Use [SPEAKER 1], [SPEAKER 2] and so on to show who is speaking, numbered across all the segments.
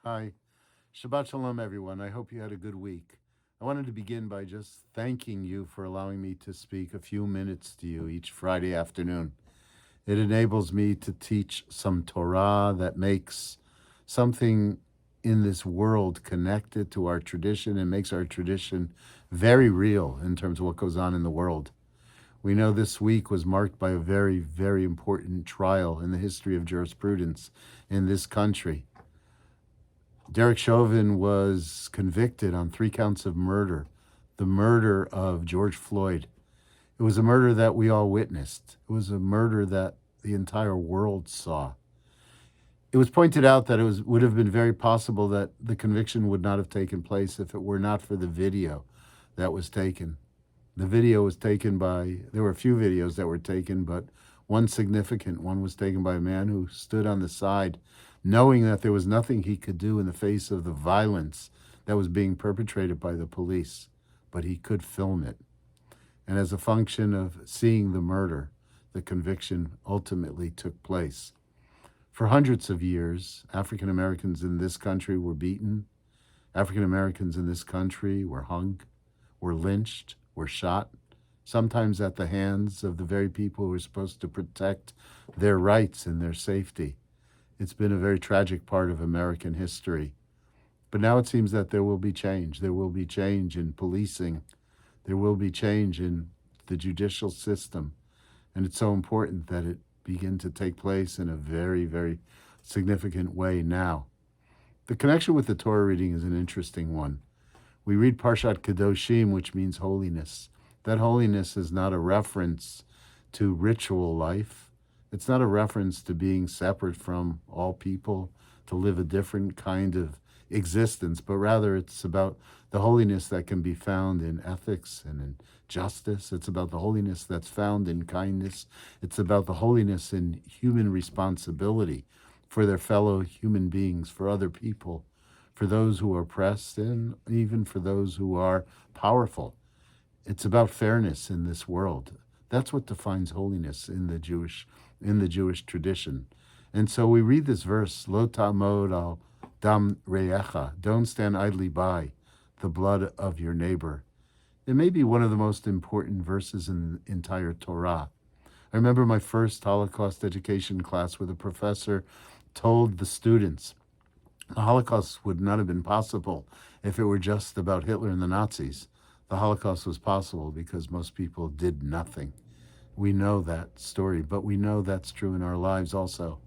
[SPEAKER 1] Hi. Shabbat Shalom, everyone. I hope you had a good week. I wanted to begin by just thanking you for allowing me to speak a few minutes to you each Friday afternoon. It enables me to teach some Torah that makes something in this world connected to our tradition and makes our tradition very real in terms of what goes on in the world. We know this week was marked by a very, very important trial in the history of jurisprudence in this country. Derek Chauvin was convicted on 3 counts of murder, the murder of George Floyd. It was a murder that we all witnessed. It was a murder that the entire world saw. It was pointed out that would have been very possible that the conviction would not have taken place if it were not for the video that was taken. The video was taken there were a few videos that were taken, but one significant one was taken by a man who stood on the side, knowing that there was nothing he could do in the face of the violence that was being perpetrated by the police, but he could film it. And as a function of seeing the murder, the conviction ultimately took place. For hundreds of years, African Americans in this country were beaten. African Americans in this country were hung, were lynched, were shot, sometimes at the hands of the very people who were supposed to protect their rights and their safety. It's been a very tragic part of American history. But now it seems that there will be change. There will be change in policing. There will be change in the judicial system. And it's so important that it begin to take place in a very, very significant way now. The connection with the Torah reading is an interesting one. We read Parshat Kedoshim, which means holiness. That holiness is not a reference to ritual life. It's not a reference to being separate from all people, to live a different kind of existence, but rather it's about the holiness that can be found in ethics and in justice. It's about the holiness that's found in kindness. It's about the holiness in human responsibility for their fellow human beings, for other people, for those who are oppressed, and even for those who are powerful. It's about fairness in this world. That's what defines holiness in the Jewish tradition. And so we read this verse, Lo ta'amod al dam re'echa, don't stand idly by the blood of your neighbor. It may be one of the most important verses in the entire Torah. I remember my first Holocaust education class where the professor told the students the Holocaust would not have been possible if it were just about Hitler and the Nazis. The Holocaust was possible because most people did nothing. We know that story, but we know that's true in our lives also.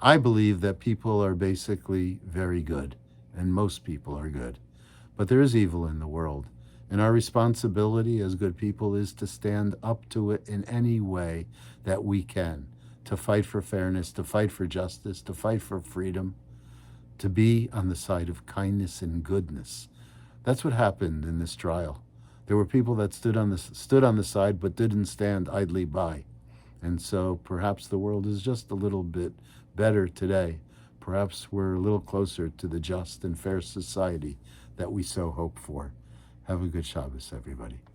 [SPEAKER 1] I believe that people are basically very good, and most people are good. But there is evil in the world, and our responsibility as good people is to stand up to it in any way that we can, to fight for fairness, to fight for justice, to fight for freedom, to be on the side of kindness and goodness. That's what happened in this trial. There were people that stood on the side but didn't stand idly by. And so perhaps the world is just a little bit better today. Perhaps we're a little closer to the just and fair society that we so hope for. Have a good Shabbos, everybody.